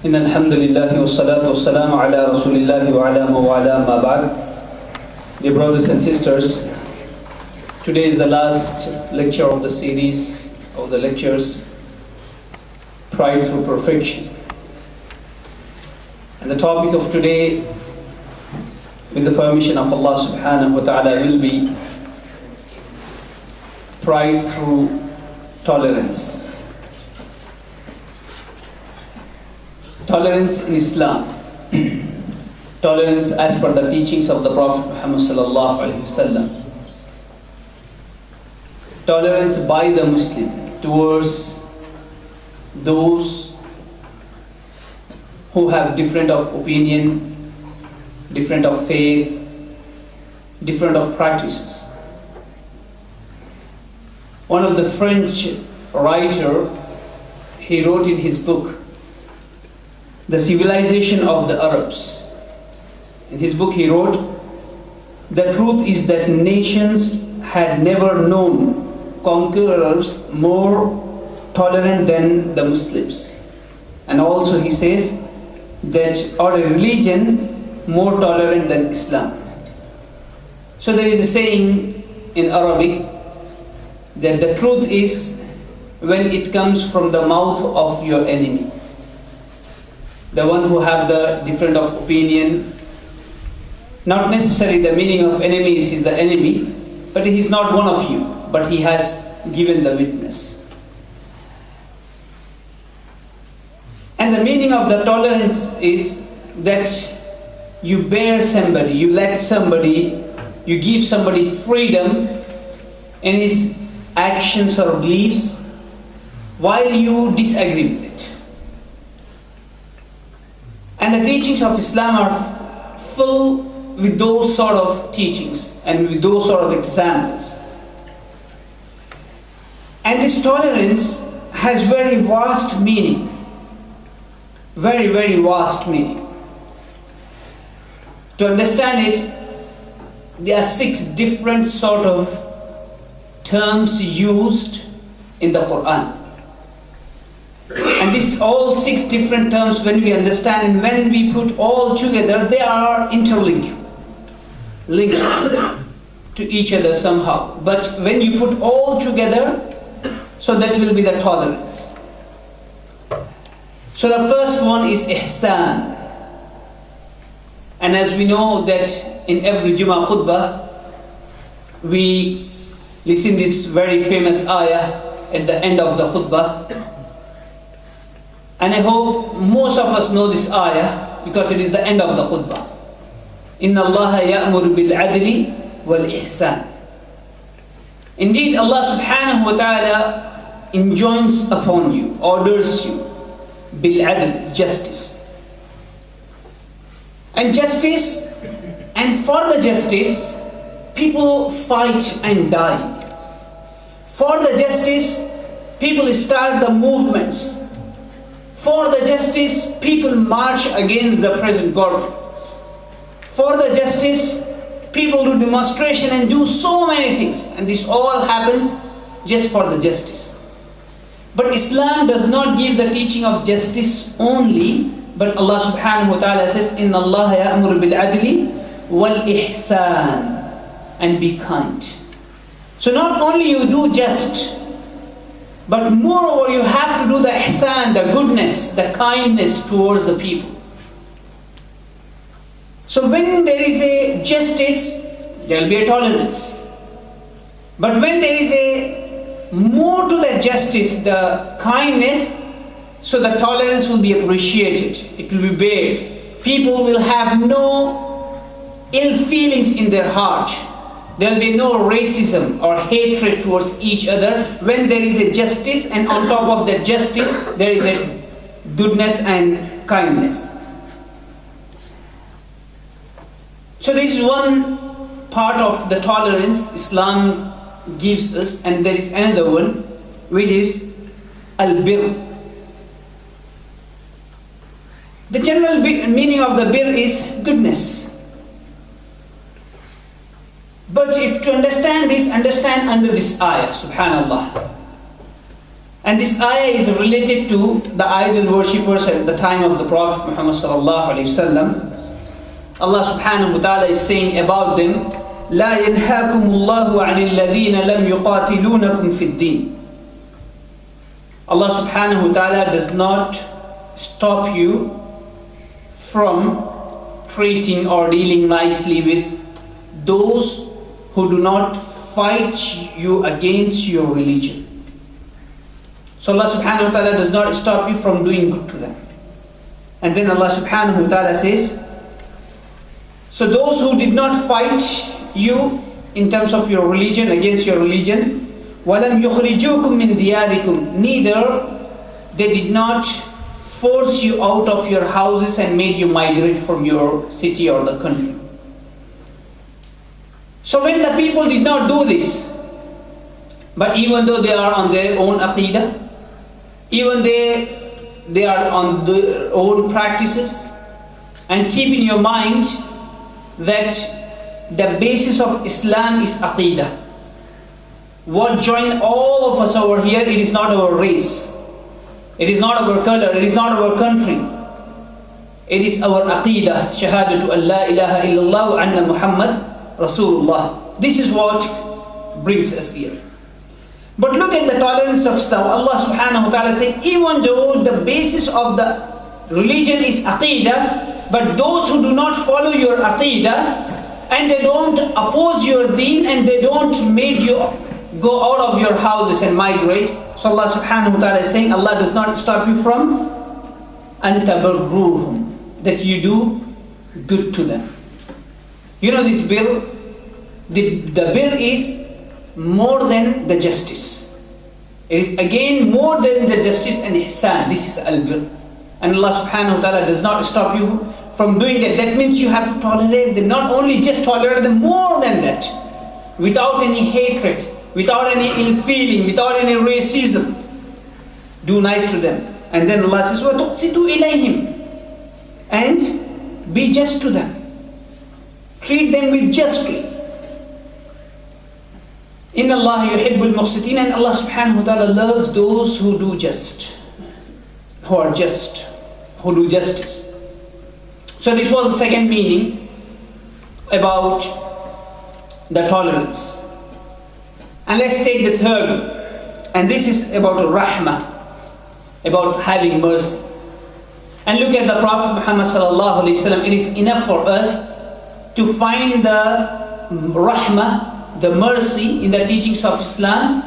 إن الحمد لله والصلاة والسلام على رسول الله وعلى موالاه ما بعد. Dear brothers and sisters, today is the last lecture of the series of the lectures Pride Through Perfection. And the topic of today, with the permission of Allah subhanahu wa ta'ala, will be pride through tolerance. Tolerance in Islam. Tolerance as per the teachings of the Prophet Muhammad sallallahu alaihi wasallam. Tolerance by the Muslim towards those who have different of opinion, different of faith, different of practices. One of the French writer, he wrote in his book, The Civilization of the Arabs. In his book he wrote, the truth is that nations had never known conquerors more tolerant than the Muslims. And also he says that, or a religion more tolerant than Islam. So there is a saying in Arabic that the truth is when it comes from the mouth of your enemy. The one who have the different of opinion. Not necessarily the meaning of enemy is the enemy, but he is not one of you, but he has given the witness. And the meaning of the tolerance is that you bear somebody, you let somebody, you give somebody freedom in his actions or beliefs while you disagree with it. And the teachings of Islam are full with those sort of teachings and with those sort of examples. And this tolerance has very vast meaning. Very, very vast meaning. To understand it, there are 6 different sort of terms used in the Quran. And these all 6 different terms, when we understand and when we put all together, they are interlinked, linked to each other somehow. But when you put all together, so that will be the tolerance. So the first one is ihsan. And as we know that in every Jummah khutbah, we listen this very famous ayah at the end of the khutbah. And I hope most of us know this ayah because it is the end of the khutbah. Inna Allaha ya'mur bil adli wal ihsan. Indeed, Allah subhanahu wa ta'ala enjoins upon you, orders you, bil adl, justice. And justice, and for the justice, people fight and die. For the justice, people start the movements. For the justice, people march against the present government. For the justice, people do demonstration and do so many things. And this all happens just for the justice. But Islam does not give the teaching of justice only, but Allah subhanahu wa ta'ala says, Inna Allah ya'mur bil adli wal ihsan, and be kind. So not only you do just, but moreover you have to do the ihsan, the goodness, the kindness towards the people. So when there is a justice, there will be a tolerance. But when there is a more to the justice, the kindness, so the tolerance will be appreciated. It will be bared. People will have no ill feelings in their heart. There will be no racism or hatred towards each other when there is a justice, and on top of that justice there is a goodness and kindness. So this is one part of the tolerance Islam gives us, and there is another one which is al-birr. The general meaning of the birr is goodness. But if to understand this, understand under this ayah, subhanallah. And this ayah is related to the idol worshippers at the time of the Prophet Muhammad sallallahu alaihi wasallam. Allah subhanahu wa ta'ala is saying about them, لا ينهاكم الله عن الذين لم يقاتلونكم في الدين. Allah subhanahu wa ta'ala does not stop you from treating or dealing nicely with those who do not fight you against your religion. So Allah subhanahu wa ta'ala does not stop you from doing good to them. And then Allah subhanahu wa ta'ala says, so those who did not fight you in terms of your religion, against your religion, وَلَمْ يُخْرِجُوكُم مِّن دِيَارِكُمْ, neither they did not force you out of your houses and made you migrate from your city or the country. So when the people did not do this, but even though they are on their own aqidah, even they are on their own practices, and keep in your mind that the basis of Islam is aqidah. What joined all of us over here, it is not our race, it is not our color, it is not our country, it is our aqidah, shahadatu an la ilaha illallah wa anna Muhammad Rasulullah. This is what brings us here. But look at the tolerance of Islam. Allah subhanahu wa ta'ala said, even though the basis of the religion is aqidah, but those who do not follow your aqidah, and they don't oppose your deen, and they don't make you go out of your houses and migrate. So Allah subhanahu wa ta'ala is saying, Allah does not stop you from antabarruhum, that you do good to them. You know this bir, the bir is more than the justice. It is again more than the justice and ihsan. This is al-bir. And Allah subhanahu wa ta'ala does not stop you from doing that. That means you have to tolerate them. Not only just tolerate them, more than that. Without any hatred, without any ill feeling, without any racism. Do nice to them. And then Allah says, وَتُقْسِطُ إِلَيْهِمْ, and be just to them. Treat them with justly. إِنَّ اللَّهَ يُحِبُّ الْمُقْسِطِينَ, and Allah subhanahu wa ta'ala loves those who do just, who are just, who do justice. So this was the second meaning about the tolerance. And let's take the third one. And this is about rahmah, about having mercy. And look at the Prophet Muhammad sallallahu alaihi wasallam. It is enough for us to find the rahmah, the mercy in the teachings of Islam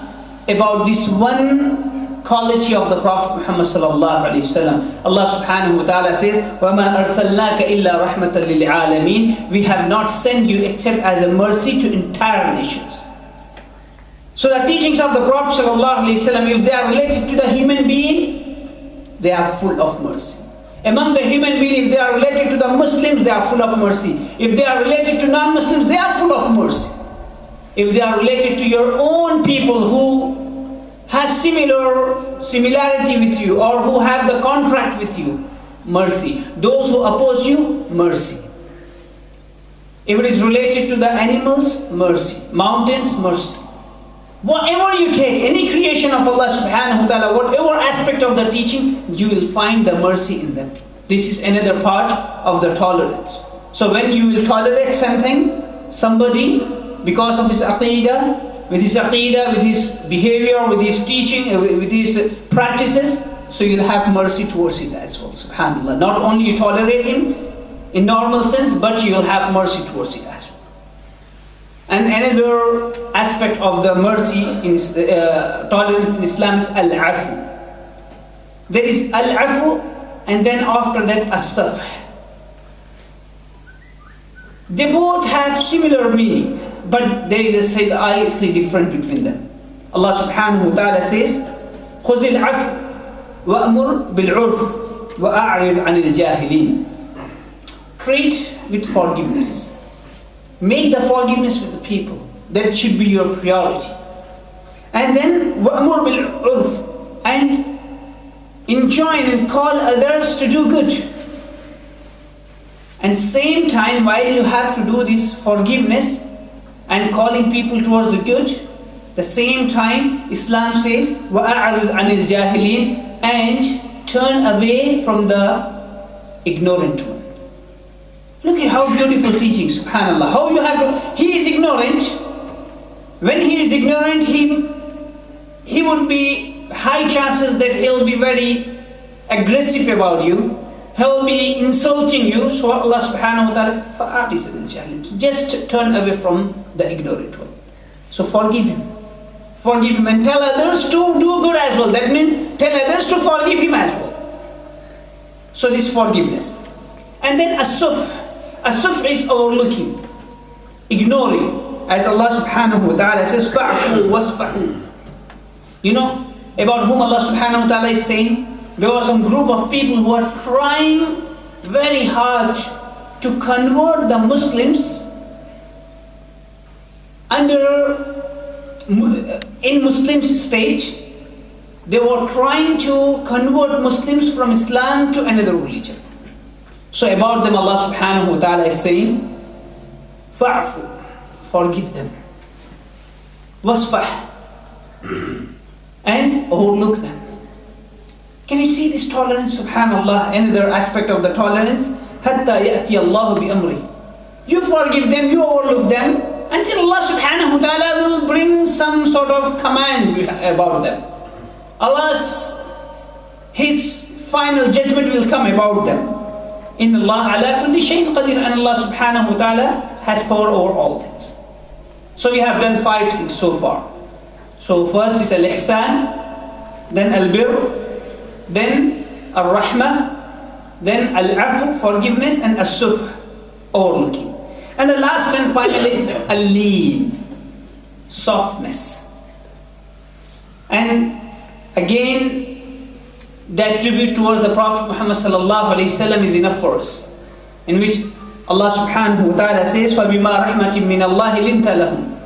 about this one quality of the Prophet Muhammad sallallahu alaihi wasallam. Allah subhanahu wa ta'ala says, وَمَا أَرْسَلْنَاكَ إِلَّا رَحْمَةً لِلْعَالَمِينَ, we have not sent you except as a mercy to entire nations. So the teachings of the Prophet sallallahu alaihi wasallam, if they are related to the human being, they are full of mercy. Among the human beings, if they are related to the Muslims, they are full of mercy. If they are related to non-Muslims, they are full of mercy. If they are related to your own people who have similarity with you, or who have the contract with you, mercy. Those who oppose you, mercy. If it is related to the animals, mercy. Mountains, mercy. Whatever you take, any creation of Allah subhanahu wa ta'ala, whatever aspect of the teaching, you will find the mercy in them. This is another part of the tolerance. So when you will tolerate somebody, because of his aqidah, with his behavior, with his teaching, with his practices, so you'll have mercy towards it as well, subhanAllah. Not only you tolerate him in normal sense, but you'll have mercy towards it as well. And another aspect of the mercy in tolerance in Islam is al-afu. There is al-afu, and then after that as-safh. They both have similar meaning, but there is a slightly different between them. Allah subhanahu wa ta'ala says, خُذِ الْعَفْوَ وَأْمُرْ بِالْعُرْفِ وَأَعْرِضْ عَنِ الْجَاهِلِينَ. Treat with forgiveness. Make the forgiveness with the people. That should be your priority. And then وَأْمُرْ بِالْعُرْفِ, and enjoin and call others to do good. And same time, while you have to do this forgiveness and calling people towards the good, The same time, Islam says, وَأَعْرِضْ عَنِ الْجَاهِلِينَ, and turn away from the ignorant one. Look at how beautiful teaching, subhanallah. How you have to, he is ignorant. When he is ignorant, he would be high chances that he'll be very aggressive about you. He'll be insulting you. So Allah subhanahu wa ta'ala says, just turn away from the ignorant one. So forgive him. Forgive him and tell others to do good as well. That means tell others to forgive him as well. So this forgiveness. And then as-sufh. As-sufh is overlooking, ignoring. As Allah subhanahu wa ta'ala says, fa'fu wasfahu. You know about whom Allah subhanahu wa ta'ala is saying? There was some group of people who are trying very hard to convert the Muslims in Muslim state. They were trying to convert Muslims from Islam to another religion. So about them Allah subhanahu wa ta'ala is saying, fa'fu, forgive them, wasfah, and overlook them. Can you see this tolerance? Subhanallah, another aspect of the tolerance. Hatta ya'ti Allah bi amri. You forgive them, you overlook them, until Allah subhanahu wa ta'ala will bring some sort of command about them. His final judgment will come about them. Inna Allah ala kulli shay'in qadir, and Allah subhanahu wa ta'ala has power over all things. So we have done 5 things so far. So first is al-ihsan, then al-birr, then al-rahmah, then al-afu, forgiveness, and as-sufh, overlooking. And the last and final is al-leen, softness. And again, that tribute towards the Prophet Muhammad sallallahu alayhi wasallam is enough for us, in which Allah subhanahu wa ta'ala says, فَبِمَا رَحْمَةٍ مِّنَ اللَّهِ لِنْتَ لَهُمْ.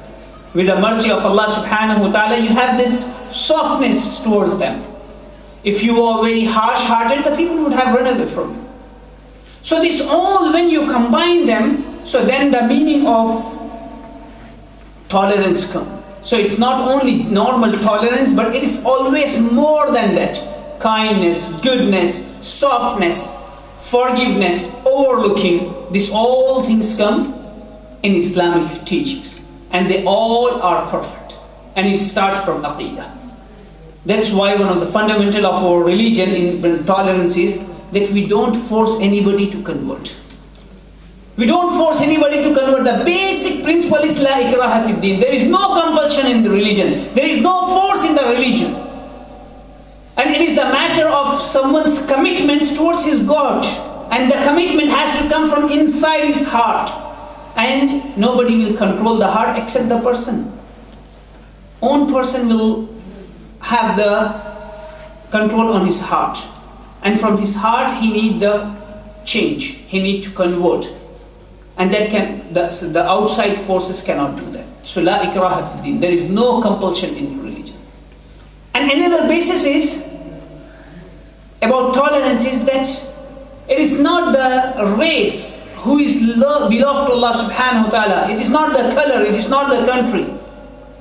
With the mercy of Allah subhanahu wa ta'ala, you have this softness towards them. If you are very harsh-hearted, the people would have run away from you. So this all, when you combine them, so then the meaning of tolerance comes. So it's not only normal tolerance, but it is always more than that. Kindness, goodness, softness, forgiveness, overlooking, these all things come in Islamic teachings. And they all are perfect. And it starts from Aqidah. That's why one of the fundamental of our religion in tolerance is that we don't force anybody to convert. We don't force anybody to convert. The basic principle is La ikraha fi din. There is no compulsion in the religion. There is no force in the religion. And it is the matter of someone's commitments towards his God. And the commitment has to come from inside his heart. And nobody will control the heart except the person. Own person will have the control on his heart. And from his heart he need the change. He need to convert. And that the outside forces cannot do that. So la ikraha fi din. There is no compulsion in religion. And another basis is about tolerance is that it is not the race who is beloved to Allah subhanahu wa ta'ala. It is not the color, it is not the country.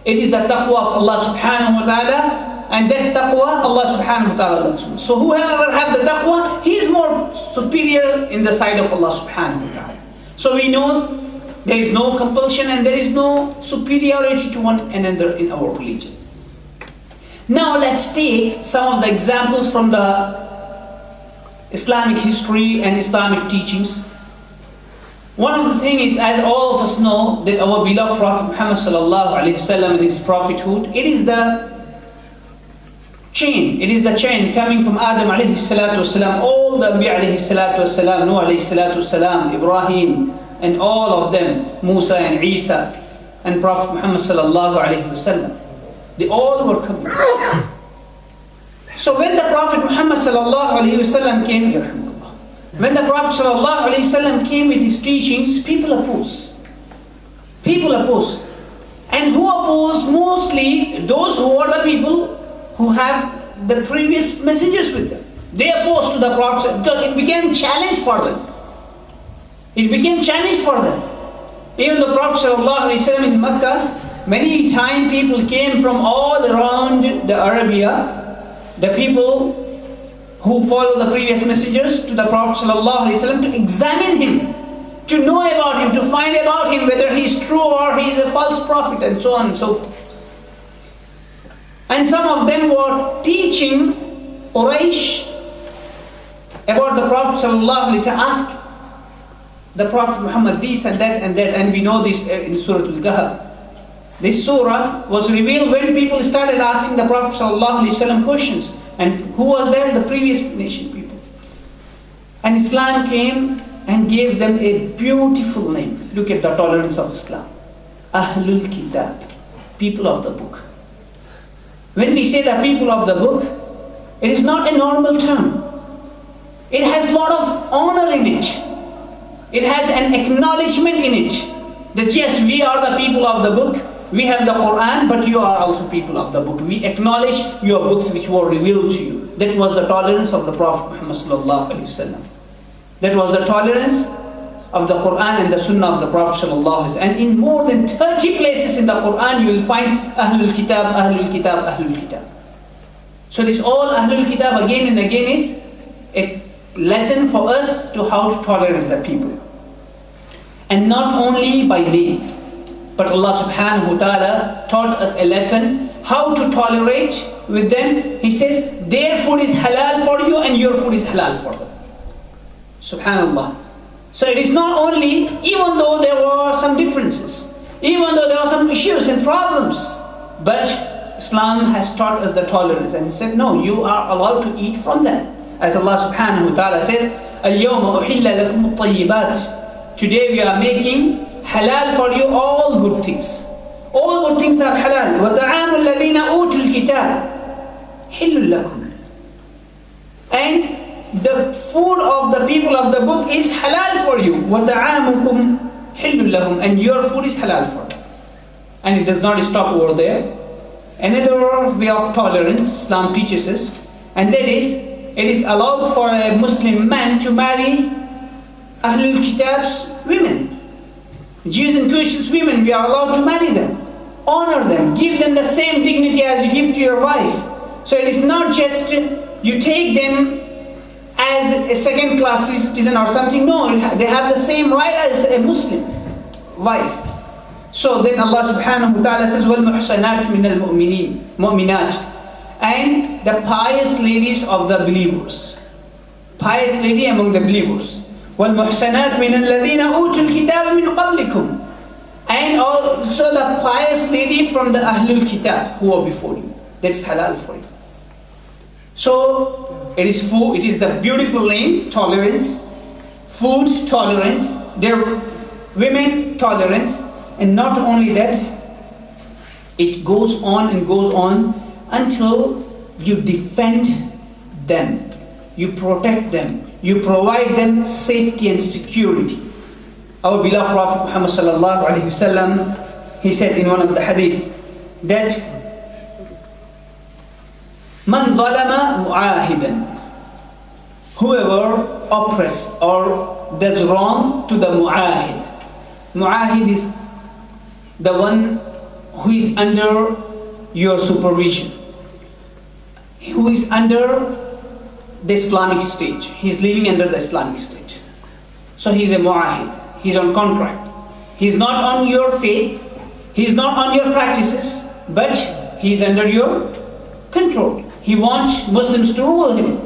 It is the taqwa of Allah subhanahu wa ta'ala. And that taqwa, Allah subhanahu wa ta'ala loves him. So whoever have the taqwa, he is more superior in the sight of Allah subhanahu wa ta'ala. So we know there is no compulsion and there is no superiority to one another in our religion. Now let's take some of the examples from the Islamic history and Islamic teachings. One of the things is, as all of us know, that our beloved Prophet Muhammad sallallahu alaihi wasallam in his prophethood, it is the chain. It is the chain coming from Adam alayhi salatu wasalam, all the Anbiya alayhi salatu wasalam, Nuh alayhi salatu wasalam, Ibrahim, and all of them, Musa and Isa, and Prophet Muhammad sallallahu alayhi wasallam. They all were coming. So when the Prophet Muhammad sallallahu alayhi wasallam came, when the Prophet sallallahu alayhi wasallam came with his teachings, people oppose. People oppose. And who oppose? Mostly those who are the people who have the previous messages with them. They opposed to the Prophet because it became a challenge for them. It became a challenge for them. Even the Prophet ﷺ in Mecca, many times people came from all around the Arabia, the people who follow the previous messengers to the Prophet ﷺ to examine him, to know about him, to find about him whether he is true or he is a false prophet, and so on and so forth. And some of them were teaching Quraysh about the Prophet ﷺ. Ask the Prophet Muhammad this and that and that, and we know this in Surah Al-Kahf. This surah was revealed when people started asking the Prophet ﷺ questions. And who was there? The previous nation people. And Islam came and gave them a beautiful name. Look at the tolerance of Islam. Ahlul Kitab, people of the book. When we say the people of the book, it is not a normal term. It has a lot of honor in it. It has an acknowledgement in it. That yes, we are the people of the book. We have the Quran, but you are also people of the book. We acknowledge your books which were revealed to you. That was the tolerance of the Prophet Muhammad sallallahu alaihi wasallam. That was the tolerance of the Quran and the Sunnah of the Prophet sallallahu alaihi wasallam. And in more than 30 places in the Quran, you will find Ahlul Kitab, Ahlul Kitab, Ahlul Kitab. So this all Ahlul Kitab again and again is a lesson for us to how to tolerate the people. And not only by name, but Allah subhanahu wa ta'ala taught us a lesson how to tolerate with them. He says, their food is halal for you and your food is halal for them. Subhanallah. So it is not only, even though there were some differences, even though there are some issues and problems, but Islam has taught us the tolerance. And He said, no, you are allowed to eat from them. As Allah subhanahu wa ta'ala says, الْيَوْمَ أُحِلَّ لَكُمُ الطَّيِّبَاتِ. Today we are making halal for you all good things. All good things are halal. وَطَعَامُ الَّذِينَ أُوتُوا الْكِتَابِ حِلٌّ لَكُمْ. And the food of the people of the book is halal for you. وَطَعَامُكُمْ حِلٌّ لَهُمْ. And your food is halal for them. And it does not stop over there. Another way of tolerance Islam teaches us, and that is, it is allowed for a Muslim man to marry Ahlul Kitab's women. Jews and Christians women, we are allowed to marry them, honor them, give them the same dignity as you give to your wife. So it is not just you take them as a second-class citizen or something. No, they have the same right as a Muslim wife. So then Allah subhanahu wa ta'ala says, وَالْمُحْسَنَاتُ مِنَ الْمُؤْمِنَاتِ. And the pious ladies of the believers. Pious lady among the believers. وَالْمُحْسَنَاتُ مِنَ الَّذِينَ أُوتُوا الْكِتَابَ مِنْ قَبْلِكُمْ. And also the pious lady from the Ahlul Kitab who are before you. That's halal for you. So it is food, it is the beautiful name, tolerance, food tolerance, their women tolerance, and not only that, it goes on and goes on until you defend them, you protect them, you provide them safety and security. Our beloved Prophet Muhammad sallallahu alaihi wasallam, he said in one of the hadiths that Man zalama mu'ahidan, whoever oppress or does wrong to the mu'ahid. Mu'ahid is the one who is under your supervision, who is under the Islamic State. He is living under the Islamic State. So he is a mu'ahid. He is on contract. He is not on your faith. He is not on your practices, but he is under your control. He wants Muslims to rule him.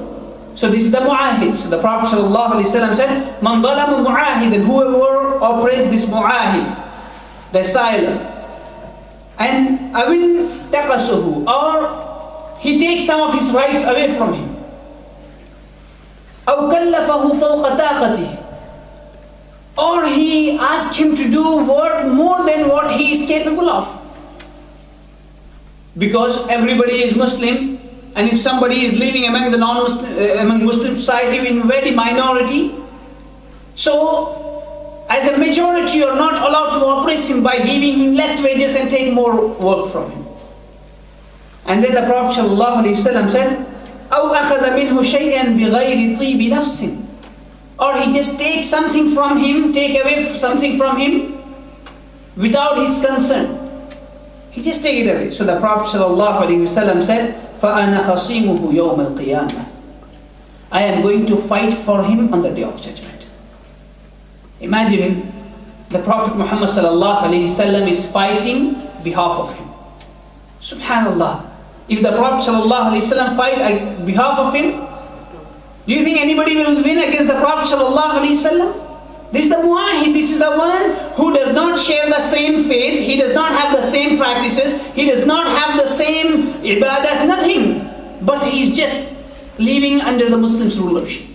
So this is the mu'ahid. So the Prophet ﷺ said, Man zalama mu'ahidan, whoever oppressed this mu'ahid, the asylum, and awin taqasuhu, or he takes some of his rights away from him, aw kallafahu fawqa taqatihi, or he asked him to do work more than what he is capable of. Because everybody is Muslim, and if somebody is living among the non-Muslim, among Muslim society in very minority, so as a majority you are not allowed to oppress him by giving him less wages and take more work from him. And then the Prophet ﷺ said, أَوْ أَخَذَ مِنْهُ شَيْئًا بِغَيْرِ طِيبِ نَفْسٍ, or he just takes something from him, take away something from him without his consent. He just take it away. So the Prophet ﷺ said, فَأَنَا خَصِيمُهُ يَوْمَ الْقِيَامَةِ, I am going to fight for him on the day of judgment. Imagine the Prophet Muhammad ﷺ is fighting behalf of him. Subhanallah. If the Prophet ﷺ fight on behalf of him, do you think anybody will win against the Prophet ﷺ? This is the mu'ahid. This is the one who does not share the same faith. He does not have the same practices. He does not have the same ibadat, nothing. But he is just living under the Muslims' rulership.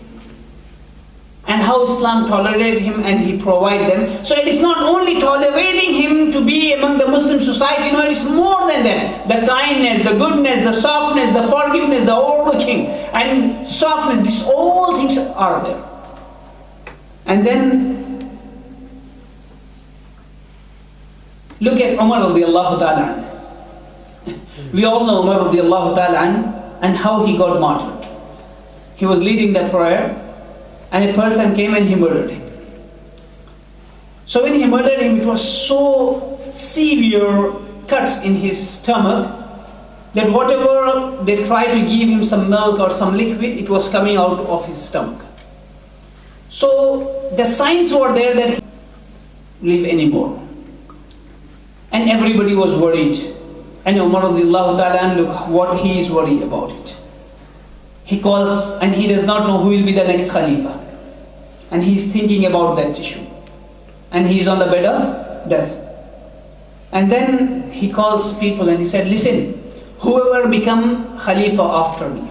And how Islam tolerated him and he provide them. So it is not only tolerating him to be among the Muslim society, no, it is more than that. The kindness, the goodness, the softness, the forgiveness, the overlooking and softness, these all things are there. And then look at Umar radiallahu ta'ala anhu. We all know Umar radiallahu ta'ala anhu and how he got martyred. He was leading the prayer, and a person came and he murdered him. So when he murdered him, it was so severe cuts in his stomach that whatever they tried to give him some milk or some liquid, it was coming out of his stomach. So the signs were there that he wouldn't live anymore. And everybody was worried. And Umar radiallahu ta'ala, look what he is worried about it. He calls and he does not know who will be the next Khalifa. And he is thinking about that issue. And he is on the bed of death. And then he calls people and he said, listen, whoever become Khalifa after me,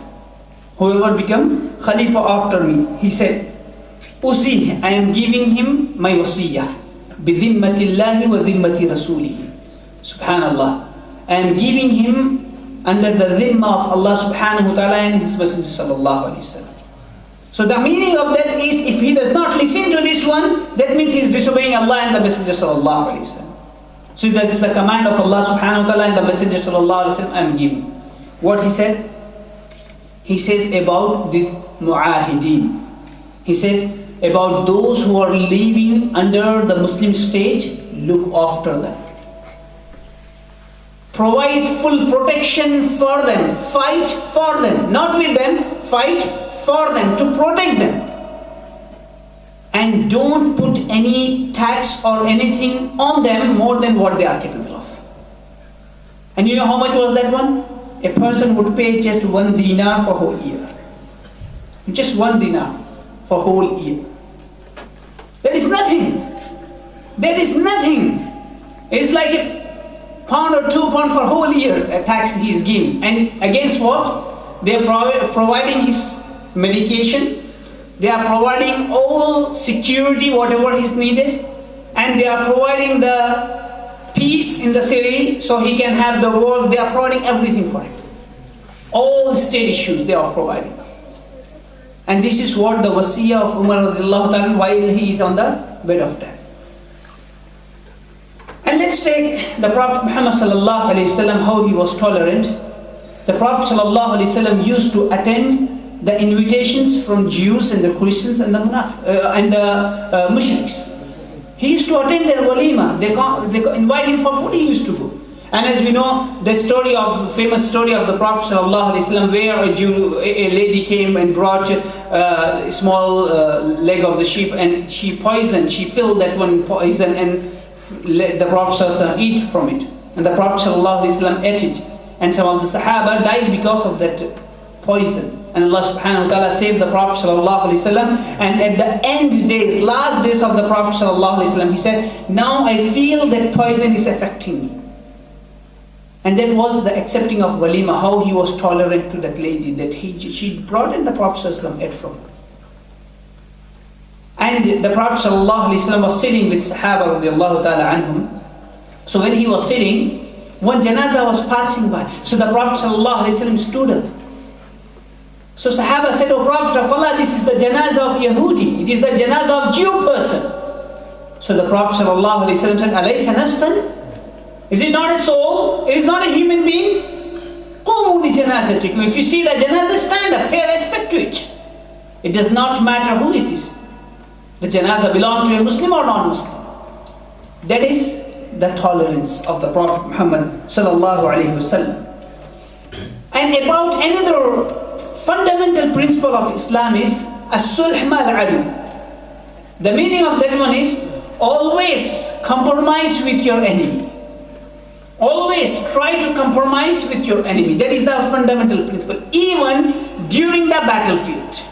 he said, Usi, I am giving him my wasiyah. Bidhimmatillahi wa dhimmati rasulihi. Subhanallah. I am giving him under the dhimma of Allah subhanahu wa ta'ala and His Messenger sallallahu alayhi wa sallam. So the meaning of that is, if he does not listen to this one, that means he is disobeying Allah and the Messenger sallallahu alayhi wa sallam. So that is the command of Allah subhanahu wa ta'ala and the Messenger sallallahu alayhi wa sallam I am giving. What he said? He says about the mu'ahideen. He says about those who are living under the Muslim state, look after them. Provide full protection for them. Fight for them. Not with them, fight for them, to protect them. And don't put any tax or anything on them more than what they are capable of. And you know how much was that one? A person would pay just 1 dinar for a whole year. Just 1 dinar for a whole year. That is nothing. That is nothing. It's like a £1 or £2 for a whole year, a tax he is giving. And against what? They are providing his medication. They are providing all security, whatever is needed. And they are providing the peace in the city so he can have the work. They are providing everything for him. All state issues they are providing. And this is what the wasiyah of Umar radiallahu ta'ala while he is on the bed of death. And let's take the Prophet Muhammad sallallahu alayhi wasallam, how he was tolerant. The Prophet sallallahu alayhi wasallam used to attend the invitations from Jews and the Christians and the mushriks. He used to attend their walima. They invite him for food, he used to go. And as we know, the famous story of the Prophet ﷺ, where a lady came and brought a small leg of the sheep, and she filled that one poison, and let the Prophet ﷺ eat from it. And the Prophet ﷺ ate it. And some of the Sahaba died because of that poison. And Allah subhanahu wa ta'ala saved the Prophet ﷺ. And at the last days of the Prophet ﷺ, he said, now I feel that poison is affecting me. And that was the accepting of walima, how he was tolerant to that lady, that she brought in the Prophet ﷺ ate from her. And the Prophet ﷺ was sitting with Sahaba radiallahu ta'ala anhum. So when he was sitting, one janazah was passing by. So the Prophet ﷺ stood up. So Sahaba said, "O Prophet of Allah, this is the janazah of Yahudi. It is the janazah of Jew person." So the Prophet ﷺ said, "Alaysa nafsan? Is it not a soul? It is not a human being? Qumu li janazatikum. If you see the janazah, stand up, pay respect to it. It does not matter who it is. The janazah belongs to a Muslim or non-Muslim. That is the tolerance of the Prophet Muhammad sallallahu alaihi wasallam. And about another fundamental principle of Islam is as-sulh mal adu. The meaning of that one is always compromise with your enemy. Always try to compromise with your enemy. That is the fundamental principle. Even during the battlefield.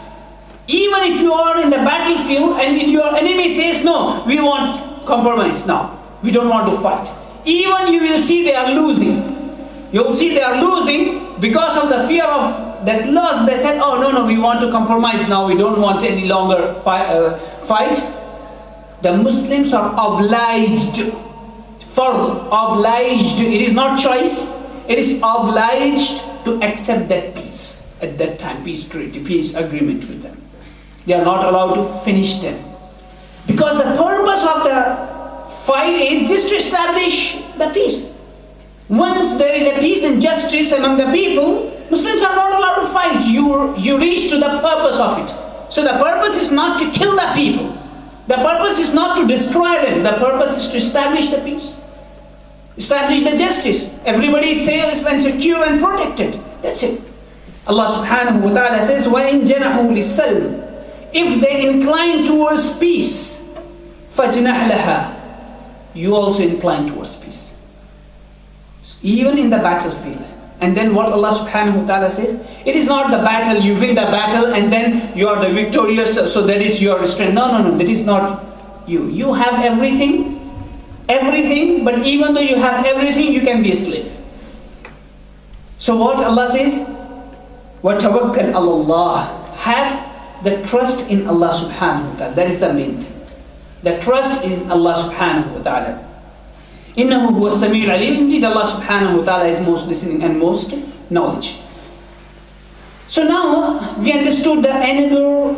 Even if you are in the battlefield and your enemy says, no, we want compromise now. We don't want to fight. Even you will see they are losing. You will see they are losing because of the fear of that loss. They said, oh no, we want to compromise now. We don't want any longer fight. The Muslims are obliged. It is not choice. It is obliged to accept that peace at that time, peace treaty, peace agreement with them. They are not allowed to finish them. Because the purpose of the fight is just to establish the peace. Once there is a peace and justice among the people, Muslims are not allowed to fight. You reach to the purpose of it. So the purpose is not to kill the people. The purpose is not to destroy them. The purpose is to establish the peace. Establish the justice. Everybody is safe and secure and protected. That's it. Allah subhanahu wa ta'ala says, وَإِن جَنَحُوا لِلسَّلْمِ. If they incline towards peace, فَجْنَحْ لَهَا. You also incline towards peace. Even in the battlefield. And then what Allah subhanahu wa ta'ala says, it is not the battle, you win the battle and then you are the victorious, so that is your strength. No, that is not you. You have everything, but even though you have everything, you can be a slave. So what Allah says, وَتَوَكَّلْ عَلَى اللَّهِ. Have the trust in Allah subhanahu wa ta'ala. That is the main thing. The trust in Allah subhanahu wa ta'ala. إِنَّهُ هُوَ السَّمِيعُ الْعَلِيمُ. Indeed, Allah subhanahu wa ta'ala is most listening and most knowledge. So now we understood the another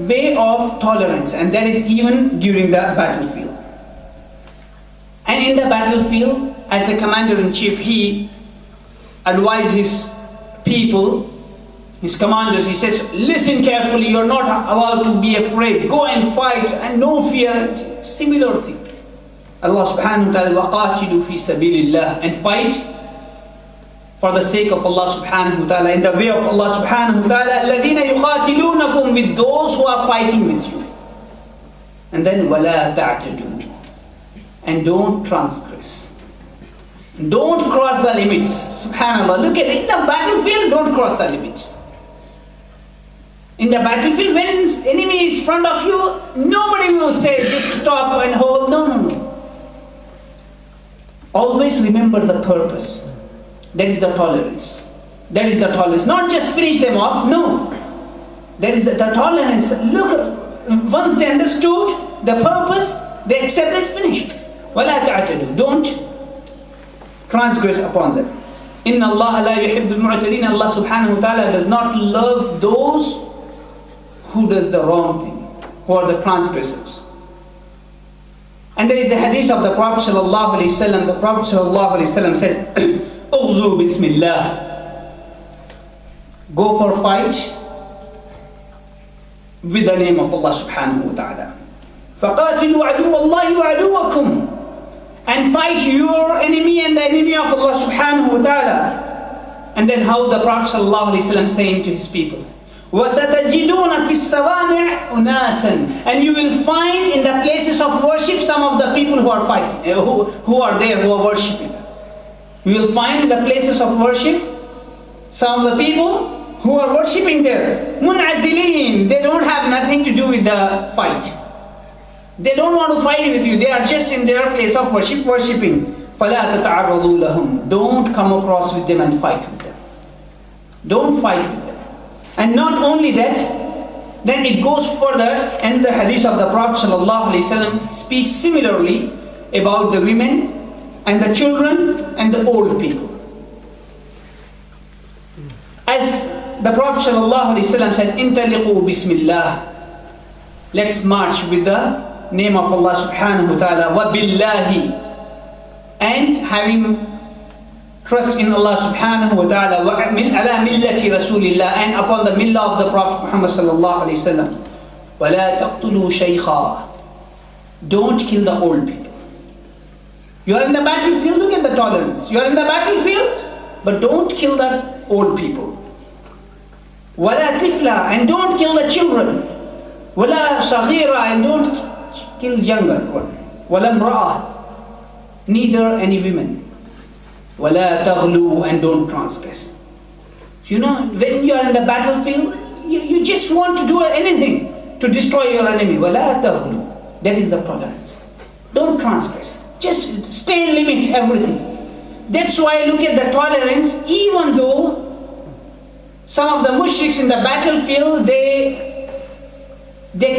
way of tolerance, and that is even during the battlefield. And in the battlefield, as a commander-in-chief, he advised his people, his commanders, he says, listen carefully, you're not allowed to be afraid. Go and fight and no fear. Similar thing. Allah subhanahu wa ta'ala, وَقَاتِلُوا فِي سَبِيلِ اللَّهِ. And fight for the sake of Allah subhanahu wa ta'ala, in the way of Allah subhanahu wa ta'ala, الَّذِينَ يُقَاتِلُونَكُمْ, with those who are fighting with you. And then وَلَا تَعْتَدُوا. And don't transgress. Don't cross the limits. Subhanallah. Look at it. In the battlefield, don't cross the limits. In the battlefield, when enemy is in front of you, nobody will say, just stop and hold. No. Always remember the purpose. That is the tolerance. That is the tolerance. Not just finish them off. No. That is the tolerance. Look, once they understood the purpose, they accepted, finished. وَلَا تَعْتَدُوا. Don't transgress upon them. إِنَّ اللَّهَ لَا يُحِبُّ الْمُعْتَدِينَ. Allah subhanahu wa ta'ala does not love those who does the wrong thing, who are the transgressors. And there is the hadith of the Prophet sallallahu alaihi wasallam. The Prophet sallallahu alaihi wasallam said, "Ughzu bismillah." Go for fight with the name of Allah subhanahu wa ta'ala. فَقَاتِلُوا عَدُوَّ اللَّهِ وَعَدُوَّكُمْ. And fight your enemy and the enemy of Allah subhanahu wa ta'ala. And then how the Prophet sallallahu alaihi wasallam saying to his people, وَسَتَجِدُونَ فِي السَّوَامِعِ أُنَاسًا. And you will find in the places of worship some of the people who are fighting, who are there, who are worshipping. You will find in the places of worship some of the people who are worshipping there. مُنْعَزِلِينَ. They don't have nothing to do with the fight. They don't want to fight with you. They are just in their place of worship, worshipping. فَلَا تَتَعَرَّضُوا لَهُمْ. Don't come across with them and fight with them. Don't fight with them. And not only that, then it goes further, and the hadith of the Prophet ﷺ speaks similarly about the women and the children and the old people. As the Prophet ﷺ said, "Intaliqu bismillah." Let's march with the name of Allah subhanahu wa ta'ala, wa billahi, and having trust in Allah subhanahu wa ta'ala, wa ala millati rasulillah, and upon the millah of the Prophet Muhammad sallallahu alayhi wa sallam. وَلَا تَقْتُلُوا شَيْخًا. Don't kill the old people. You are in the battlefield, look at the tolerance. You are in the battlefield, but don't kill the old people. وَلَا تِفْلَى, and don't kill the children. وَلَا صَغِيرًا, and don't kill younger one. وَلَا امْرَأَةً, neither any women. وَلَا تَغْلُوا, and don't transgress. You know, when you are in the battlefield, you just want to do anything to destroy your enemy. وَلَا تَغْلُوا, that is the tolerance. Don't transgress. Just stay in limits, everything. That's why look at the tolerance, even though some of the mushriks in the battlefield, they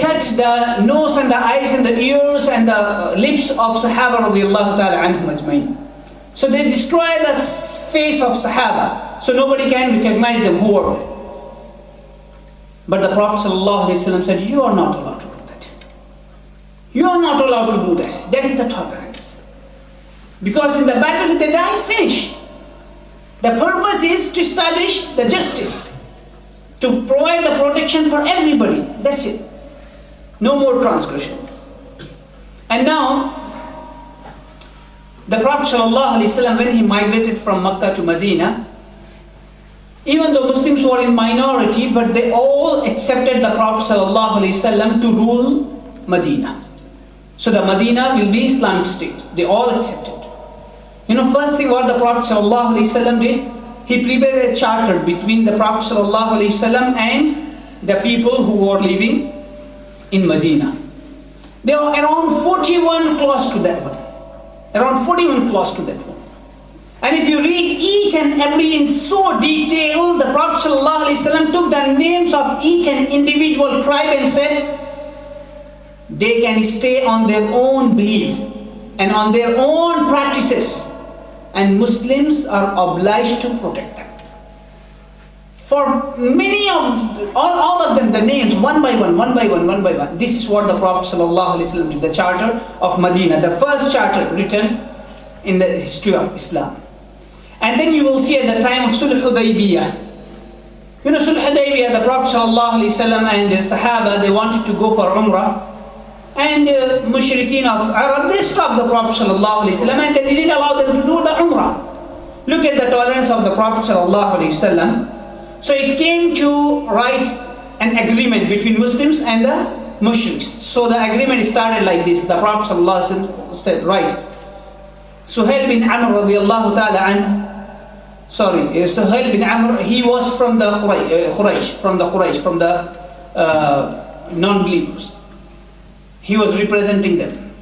cut the nose and the eyes and the ears and the lips of Sahaba radiallahu ta'ala anhum ajmain. So they destroy the face of Sahaba, so nobody can recognize them who are. But the Prophet sallallahu alaihi wasallam said, you are not allowed to do that. You are not allowed to do that. That is the tolerance. Because in the battlefield they die, finish. The purpose is to establish the justice, to provide the protection for everybody. That's it. No more transgression. And now, the Prophet ﷺ, when he migrated from Mecca to Medina, even though Muslims were in minority, but they all accepted the Prophet ﷺ to rule Medina. So the Medina will be Islamic state. They all accepted. You know, first thing what the Prophet ﷺ did, he prepared a charter between the Prophet ﷺ and the people who were living in Medina. There were around 41 clauses to that one. Around 41 clauses to that one. And if you read each and every in so detail, the Prophet ﷺ took the names of each and individual tribe and said, they can stay on their own belief and on their own practices, and Muslims are obliged to protect them. For many of, all of them, the names, one by one. This is what the Prophet ﷺ did, the Charter of Medina, the first charter written in the history of Islam. And then you will see at the time of Sulh Hudaybiyah. You know, Sulh Hudaybiyah, the Prophet ﷺ and the Sahaba, they wanted to go for Umrah. And mushrikeen of Arab, they stopped the Prophet ﷺ and they didn't allow them to do the Umrah. Look at the tolerance of the Prophet ﷺ. So it came to write an agreement between Muslims and the mushriks. So the agreement started like this. The Prophet ﷺ said, right. Suhail bin Amr radiallahu ta'ala anhu, Suhail bin Amr, he was from the Quraysh, from the non-believers. He was representing them.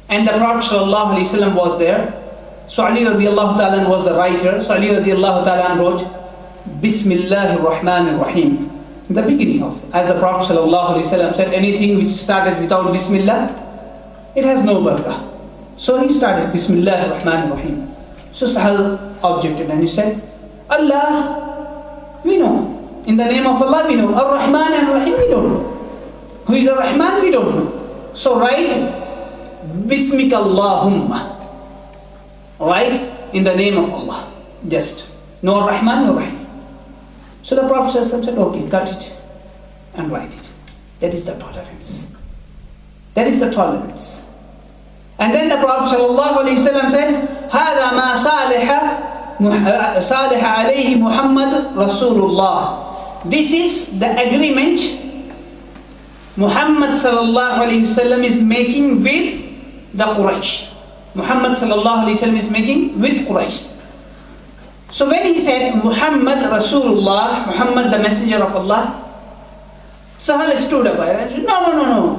And the Prophet ﷺ was there. So Ali radiallahu ta'ala was the writer. So Ali radiallahu ta'ala wrote, Bismillahir Rahmanir Rahim. In the beginning of, as the Prophet ﷺ said, anything which started without Bismillah, it has no barakah. So he started Bismillahir Rahmanir Rahim. So Sahal objected and he said, Allah, we know. In the name of Allah we know. Ar-Rahman and Rahim we don't know. Who is Ar-Rahman we don't know. So write Bismika Allahumma. Write in the name of Allah. Just. No Ar-Rahman, no Rahim. So the Prophet said, okay, cut it and write it. That is the tolerance. That is the tolerance. And then the Prophet ﷺ said, هذا ما صالح عليه محمد رسول الله. This is the agreement Muhammad ﷺ is making with the Quraysh. Muhammad ﷺ is making with Quraysh. So when he said Muhammad Rasulullah, Muhammad the messenger of Allah, Sahal stood up and said, no.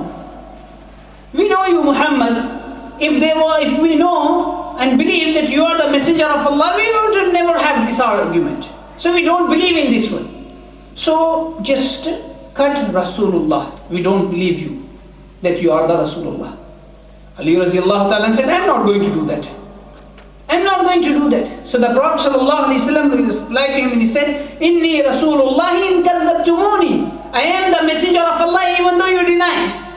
We know you, Muhammad. If we know and believe that you are the messenger of Allah, we would never have this argument. So we don't believe in this one. So just cut Rasulullah. We don't believe you that you are the Rasulullah. Ali radiallahu ta'ala said, I'm not going to do that. I'm not going to do that. So the Prophet ﷺ replied to him and he said, Inni Rasulullah in kadhabtumuni. I am the messenger of Allah even though you deny.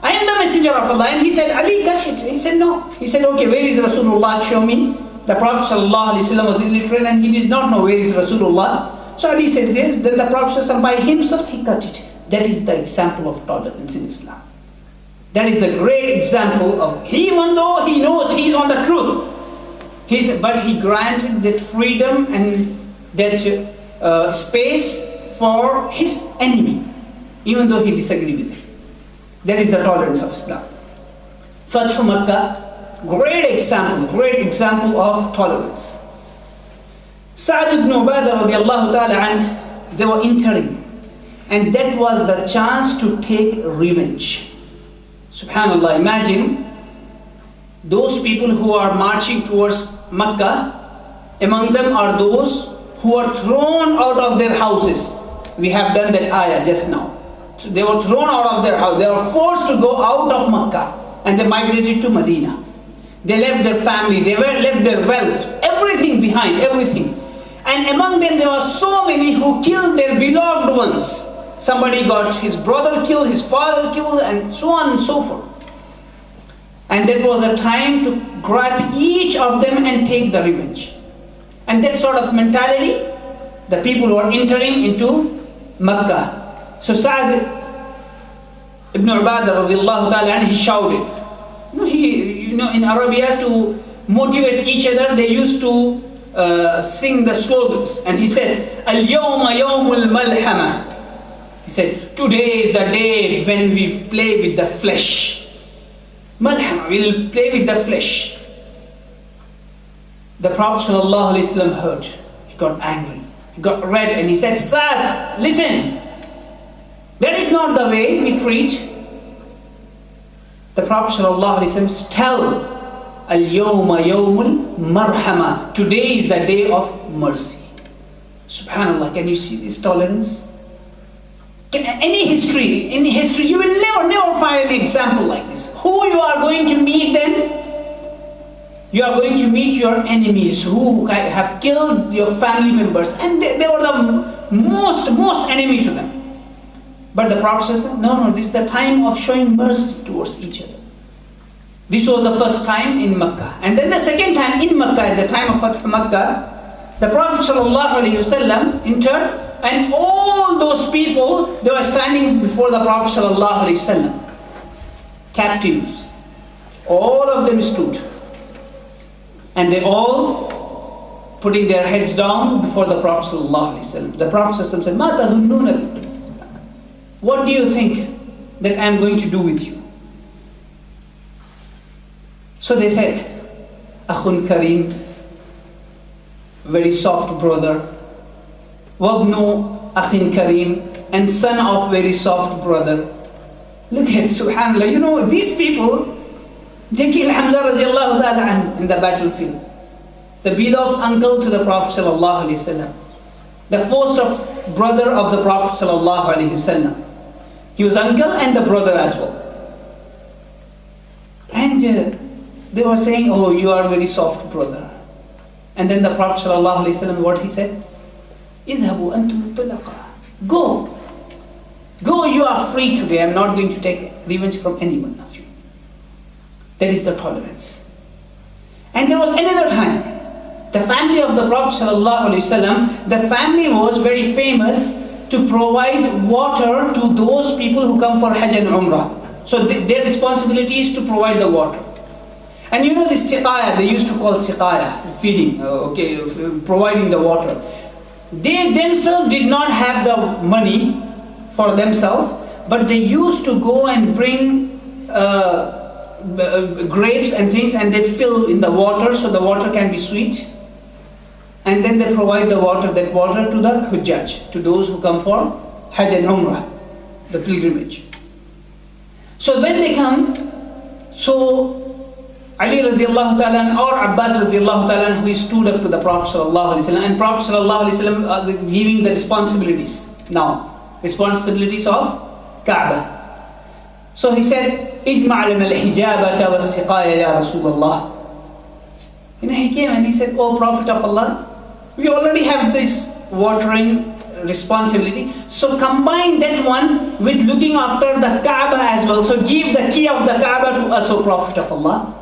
I am the messenger of Allah. And he said, Ali, cut it. He said, no. He said, okay, where is Rasulullah? Show me. The Prophet ﷺ was illiterate and he did not know where is Rasulullah. So Ali said, there. Then the Prophet ﷺ by himself, he cut it. That is the example of tolerance in Islam. That is a great example of, even though he knows he's on the truth, but he granted that freedom and that space for his enemy, even though he disagreed with him. That is the tolerance of Islam. Fathu Makkah, great example of tolerance. Sa'd ibn Ubadah radiallahu ta'ala anh, they were entering, and that was the chance to take revenge. Subhanallah, imagine those people who are marching towards Makkah, among them are those who are thrown out of their houses. We have done that ayah just now. So they were thrown out of their house. They were forced to go out of Makkah, and they migrated to Medina. They left their family, they left their wealth, everything behind, everything. And among them there were so many who killed their beloved ones. Somebody got his brother killed, his father killed, and so on and so forth. And that was a time to grab each of them and take the revenge. And that sort of mentality, the people who are entering into Makkah. So Sa'd ibn Ubadah radiallahu ta'ala, he shouted. In Arabia, to motivate each other, they used to sing the slogans. And he said, Al-yawma yawmul malhama. He said, today is the day when we play with the flesh. Malhama, we will play with the flesh. The Prophet ﷺ heard. He got angry. He got red and he said, Sa'd, listen. That is not the way we treat. The Prophet ﷺ tell, Al-yawma yawmul marhama. Today is the day of mercy. Subhanallah, can you see this tolerance? In history, you will never find an example like this. Who you are going to meet then? You are going to meet your enemies who have killed your family members, and they were the most enemy to them. But the Prophet said, no, this is the time of showing mercy towards each other. This was the first time in Makkah. And then the second time in Makkah, at the time of Fathu Makkah, the Prophet ﷺ entered, and all those people, they were standing before the Prophet ﷺ. Captives. All of them stood. And they all putting their heads down before the Prophet ﷺ. The Prophet ﷺ said, "Ma tadhunnuna bi?" What do you think that I am going to do with you? So they said, Akhun Kareem, very soft brother. Wabnu Akhin Kareem, and son of very soft brother. Look at subhanallah, these people, they killed Hamza radiallahu ta'ala in the battlefield. The beloved uncle to the Prophet sallallahu alaihi wasallam. The first brother of the Prophet sallallahu alaihi wasallam. He was uncle and the brother as well. And they were saying, oh, you are very soft brother. And then the Prophet sallallahu alaihi wasallam, what he said? Idhabu antum tulaqa. Go, you are free today. I am not going to take revenge from anyone of you. That is the tolerance. And there was another time, the family of the Prophet ﷺ, the family was very famous to provide water to those people who come for Hajj and Umrah. So their responsibility is to provide the water. And this siqaya, they used to call siqaya, feeding, providing the water. They themselves did not have the money for themselves, but they used to go and bring grapes and things, and they fill in the water so the water can be sweet. And then they provide that water to the Hujjaj, to those who come for Hajj and Umrah, the pilgrimage. So when they come, so Ali radiallahu ta'ala or Abbas radiallahu ta'ala, who stood up to the Prophet sallallahu alaihi wasallam, and Prophet sallallahu alaihi wasallam was giving the responsibilities of Kaaba. So he said, "Ijma' lana al-hijabata was-siqaya ya Rasulullah." He came and he said, "Oh Prophet of Allah, we already have this watering responsibility. So combine that one with looking after the Kaaba as well. So give the key of the Kaaba to us, O Prophet of Allah."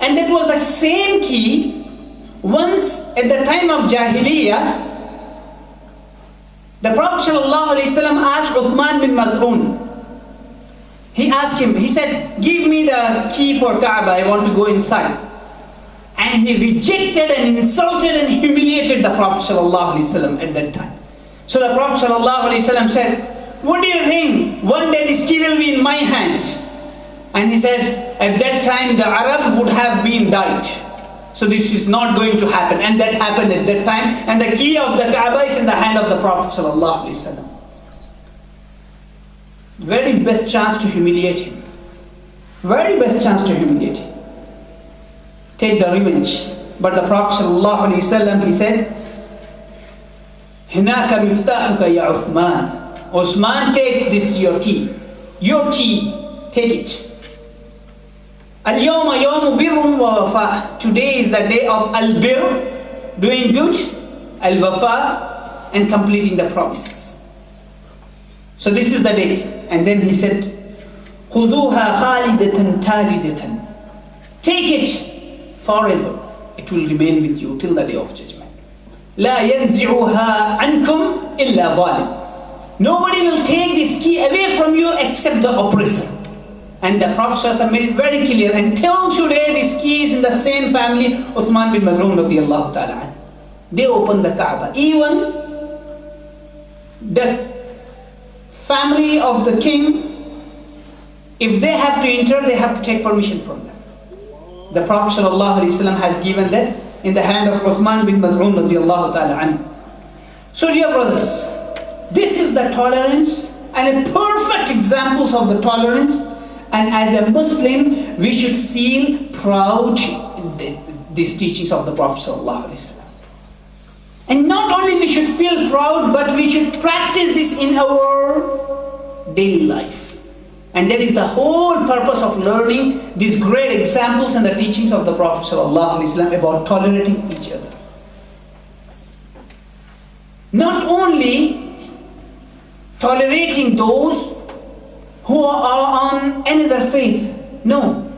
And that was the same key. Once at the time of Jahiliyyah, the Prophet ﷺ asked Uthman bin Mad'un, He asked him, he said, give me the key for Kaaba, I want to go inside. And he rejected and insulted and humiliated the Prophet ﷺ at that time. So the Prophet ﷺ said, what do you think? One day this key will be in my hand. And he said, at that time the Arab would have been died. So this is not going to happen. And that happened at that time. And the key of the Kaaba is in the hand of the Prophet ﷺ. Very best chance to humiliate him. Very best chance to humiliate him. Take the revenge. But the Prophet ﷺ, he said, هناك مفتاحك يا عثمان. Uthman, take this your key. Your key, take it. اليوم يوم بر ووفاء. Today is the day of al-bir, doing good, al-wafa, and completing the promises. So this is the day. And then he said, خذوها خالدة تالدة. Take it forever. It will remain with you till the day of judgment. لا ينزعها عنكم إلا ظالم. Nobody will take this key away from you except the oppressor. And the Prophet ﷺ made it very clear. Until today, this key is in the same family, Uthman bin Mad'un radiyallahu ta'ala. They opened the Kaaba. Even the family of the king, if they have to enter, they have to take permission from them. The Prophet ﷺ has given that in the hand of Uthman bin Mad'un radiyallahu ta'ala. So dear brothers, this is the tolerance and a perfect examples of the tolerance. And as a Muslim, we should feel proud in these teachings of the Prophet ﷺ. And not only we should feel proud, but we should practice this in our daily life. And that is the whole purpose of learning these great examples and the teachings of the Prophet ﷺ about tolerating each other. Not only tolerating those who are on another faith. No,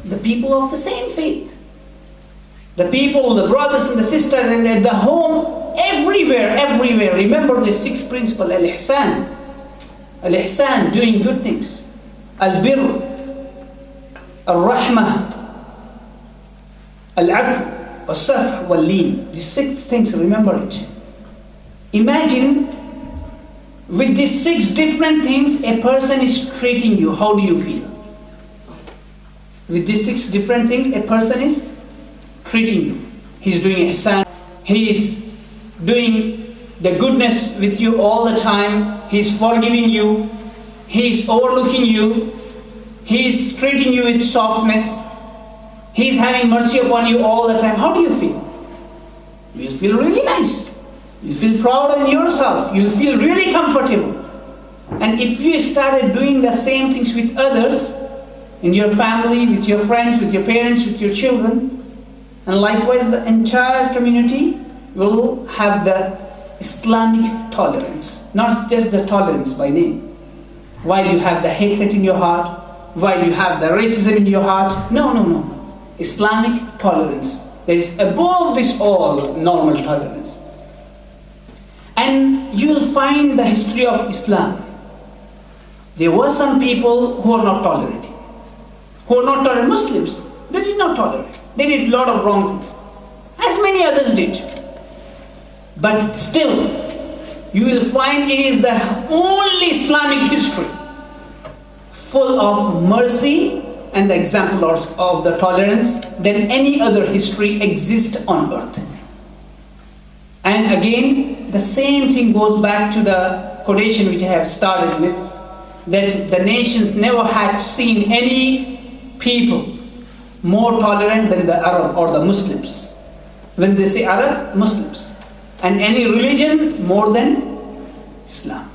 the people of the same faith. The people, the brothers and the sisters, and at the home, everywhere. Remember the 6 principles: al-ihsan, doing good things; al-birr, al-rahmah, al-'afw, al-safh, wal-lin. These 6 things, remember it. Imagine, with these 6 different things, a person is treating you. How do you feel? With these 6 different things, a person is treating you. He's doing ihsan. He is doing the goodness with you all the time. He's forgiving you. He's overlooking you. He's treating you with softness. He's having mercy upon you all the time. How do you feel? You'll feel really nice. You feel proud in yourself. You'll feel really comfortable. And if you started doing the same things with others, in your family, with your friends, with your parents, with your children, and likewise the entire community will have the Islamic tolerance. Not just the tolerance by name. While you have the hatred in your heart, while you have the racism in your heart, no. Islamic tolerance. There is above this all normal tolerance. And you will find the history of Islam. There were some people who are not tolerating. Who are not tolerant. Muslims, they did not tolerate. They did a lot of wrong things, as many others did. But still, you will find it is the only Islamic history full of mercy and the example of the tolerance than any other history exists on earth. And again, the same thing goes back to the quotation which I have started with, that the nations never had seen any people more tolerant than the Arab or the Muslims. When they say Arab, Muslims. And any religion more than Islam.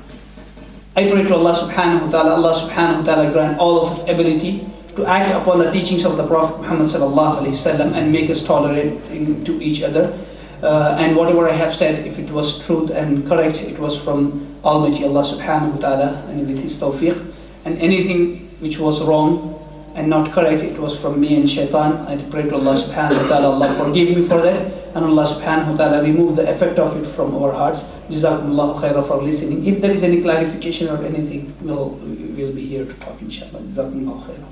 I pray to Allah subhanahu wa ta'ala grant all of us ability to act upon the teachings of the Prophet Muhammad sallallahu alaihi wasallam and make us tolerant to each other. And whatever I have said, if it was truth and correct, it was from Almighty Allah subhanahu wa ta'ala and with His tawfiq. And anything which was wrong and not correct, it was from me and shaitan. I pray to Allah subhanahu wa ta'ala, Allah forgive me for that. and Allah subhanahu wa ta'ala remove the effect of it from our hearts. Jazakumullahu khaira for listening. If there is any clarification or anything, we'll be here to talk inshallah. Jazakumullahu khaira.